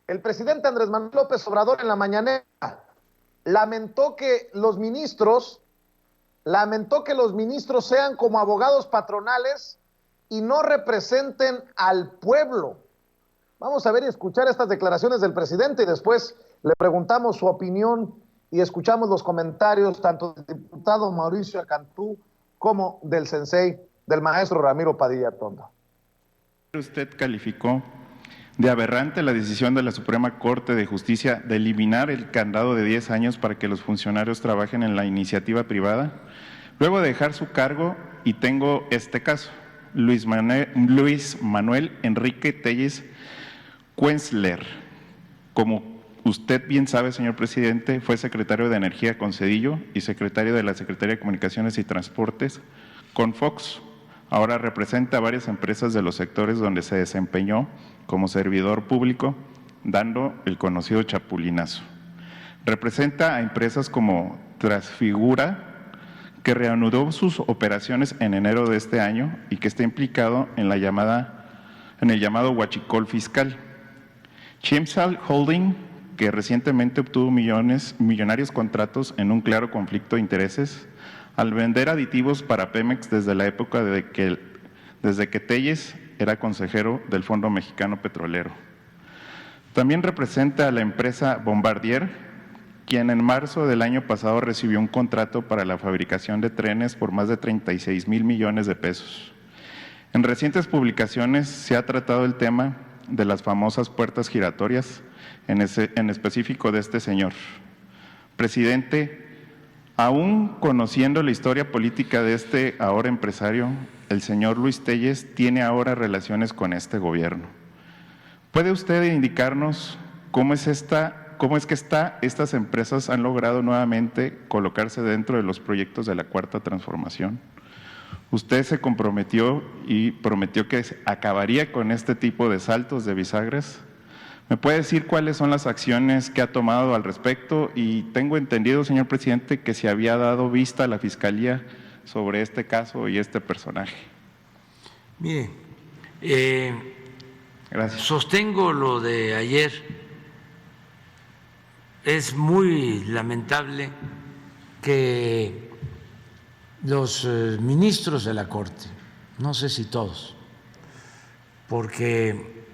El presidente Andrés Manuel López Obrador en la mañanera lamentó que los ministros, sean como abogados patronales y no representen al pueblo. Vamos a ver y escuchar estas declaraciones del presidente y después le preguntamos su opinión y escuchamos los comentarios tanto del diputado Mauricio Acantú como del sensei, del maestro Ramiro Padilla Tondo. Usted calificó de aberrante la decisión de la Suprema Corte de Justicia de eliminar el candado de 10 años para que los funcionarios trabajen en la iniciativa privada. Luego de dejar su cargo, y tengo este caso, Luis Manuel Enrique Telles Quenzler, como usted bien sabe, señor presidente, fue secretario de Energía con Cedillo y secretario de la Secretaría de Comunicaciones y Transportes con Fox. Ahora representa a varias empresas de los sectores donde se desempeñó como servidor público, dando el conocido chapulinazo. Representa a empresas como Transfigura, que reanudó sus operaciones en enero de este año y que está implicado en el llamado huachicol fiscal. Chimsal Holding, que recientemente obtuvo millonarios contratos en un claro conflicto de intereses al vender aditivos para Pemex desde la época desde que Telles era consejero del Fondo Mexicano Petrolero. También representa a la empresa Bombardier, quien en marzo del año pasado recibió un contrato para la fabricación de trenes por más de 36,000 millones de pesos. En recientes publicaciones se ha tratado el tema de las famosas puertas giratorias, en específico de este señor. Presidente, aún conociendo la historia política de este ahora empresario, el señor Luis Telles tiene ahora relaciones con este gobierno. ¿Puede usted indicarnos cómo es que estas empresas han logrado nuevamente colocarse dentro de los proyectos de la Cuarta Transformación? Usted se comprometió y prometió que acabaría con este tipo de saltos de bisagras. ¿Me puede decir cuáles son las acciones que ha tomado al respecto? Y tengo entendido, señor presidente, que se había dado vista a la Fiscalía sobre este caso y este personaje. Mire, Gracias. sostengo lo de ayer. Es muy lamentable que los ministros de la Corte, no sé si todos, porque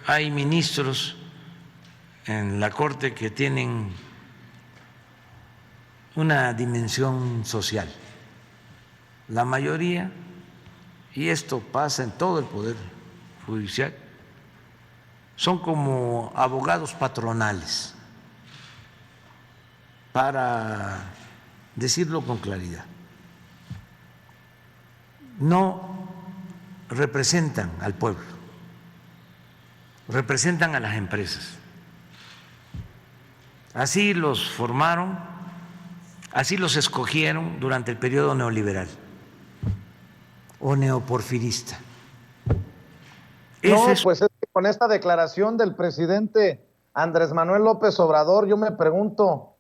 hay ministros en la Corte que tienen una dimensión social. La mayoría, y esto pasa en todo el Poder Judicial, son como abogados patronales, para decirlo con claridad. No representan al pueblo, representan a las empresas. Así los formaron, así los escogieron durante el periodo neoliberal o neoporfirista. No, pues es que con esta declaración del presidente Andrés Manuel López Obrador, yo me pregunto,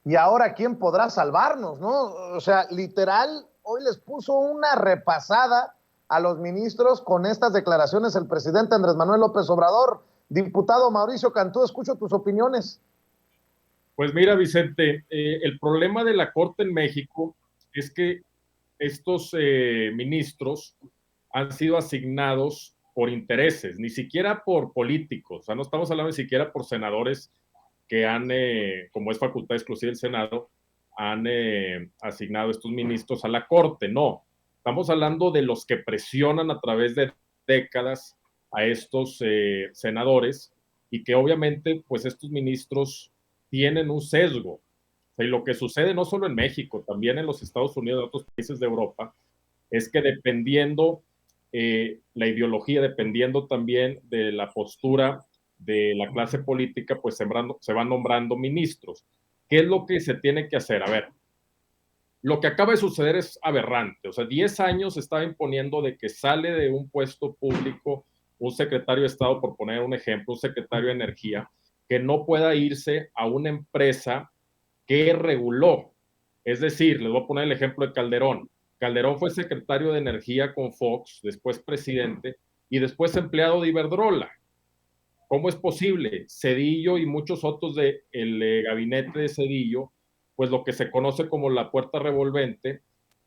¿y ahora quién podrá salvarnos, no? O sea, literal, hoy les puso una repasada a los ministros con estas declaraciones el presidente Andrés Manuel López Obrador. Diputado Mauricio Cantú, escucho tus opiniones. Pues mira, Vicente, el problema de la Corte en México es que estos ministros han sido asignados por intereses, ni siquiera por políticos, o sea, no estamos hablando ni siquiera por senadores que han, como es facultad exclusiva del Senado, han asignado estos ministros a la Corte, no. Estamos hablando de los que presionan a través de décadas a estos senadores y que obviamente, pues estos ministros tienen un sesgo. O sea, y lo que sucede no solo en México, también en los Estados Unidos y otros países de Europa, es que dependiendo la ideología, dependiendo también de la postura de la clase política, pues se van nombrando ministros. ¿Qué es lo que se tiene que hacer? A ver, lo que acaba de suceder es aberrante. O sea, 10 años se estaba imponiendo de que sale de un puesto público un secretario de Estado, por poner un ejemplo, un secretario de Energía, que no pueda irse a una empresa que reguló. Es decir, les voy a poner el ejemplo de Calderón. Calderón fue secretario de Energía con Fox, después presidente y después empleado de Iberdrola. ¿Cómo es posible? Zedillo y muchos otros del gabinete de Zedillo, pues lo que se conoce como la puerta revolvente,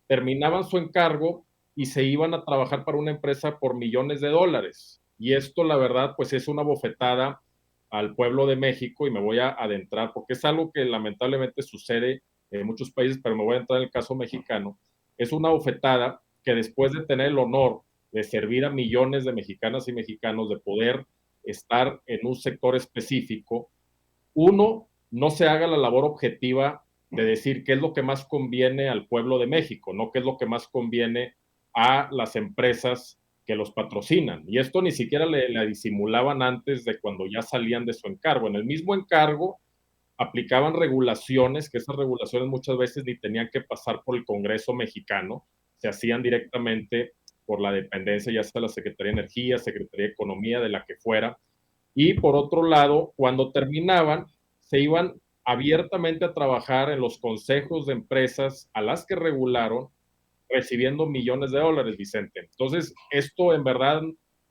terminaban su encargo y se iban a trabajar para una empresa por millones de dólares. Y esto, la verdad, pues es una bofetada al pueblo de México, y me voy a adentrar, porque es algo que lamentablemente sucede en muchos países, pero me voy a entrar en el caso mexicano. Es una bofetada que después de tener el honor de servir a millones de mexicanas y mexicanos, de poder estar en un sector específico, uno, no se haga la labor objetiva de decir qué es lo que más conviene al pueblo de México, no qué es lo que más conviene a las empresas que los patrocinan. Y esto ni siquiera le disimulaban antes de cuando ya salían de su encargo. En el mismo encargo aplicaban regulaciones, que esas regulaciones muchas veces ni tenían que pasar por el Congreso mexicano, se hacían directamente por la dependencia, ya sea la Secretaría de Energía, Secretaría de Economía, de la que fuera. Y por otro lado, cuando terminaban, se iban abiertamente a trabajar en los consejos de empresas a las que regularon, recibiendo millones de dólares, Vicente. Entonces, esto en verdad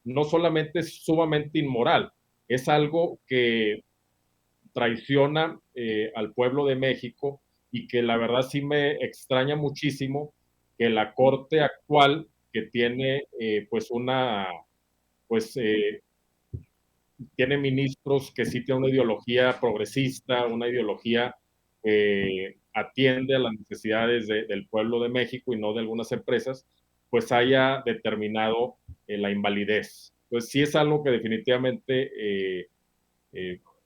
no solamente es sumamente inmoral, es algo que traiciona al pueblo de México, y que la verdad sí me extraña muchísimo que la corte actual, que tiene pues una, pues tiene ministros que sí tienen una ideología progresista, una ideología que atiende a las necesidades del pueblo de México y no de algunas empresas, pues haya determinado la invalidez. Pues sí es algo que definitivamente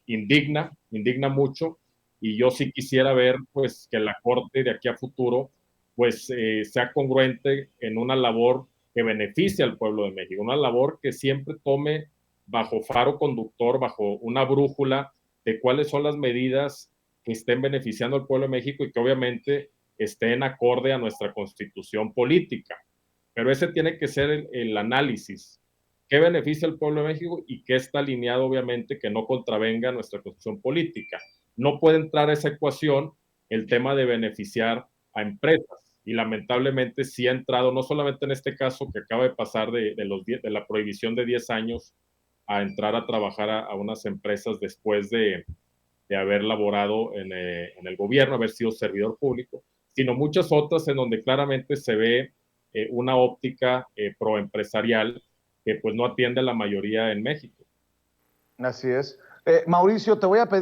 indigna mucho, y yo sí quisiera ver pues que la Corte de aquí a futuro pues sea congruente en una labor que beneficie al pueblo de México, una labor que siempre tome bajo faro conductor, bajo una brújula de cuáles son las medidas que estén beneficiando al pueblo de México y que obviamente estén acorde a nuestra constitución política. Pero ese tiene que ser el análisis. ¿Qué beneficia al pueblo de México y qué está alineado, obviamente, que no contravenga nuestra constitución política? No puede entrar a esa ecuación el tema de beneficiar a empresas. Y lamentablemente sí ha entrado, no solamente en este caso que acaba de pasar de la prohibición de 10 años a entrar a trabajar a unas empresas después de haber laborado en el gobierno, haber sido servidor público, sino muchas otras en donde claramente se ve una óptica proempresarial que pues no atiende a la mayoría en México. Así es. Mauricio, te voy a pedir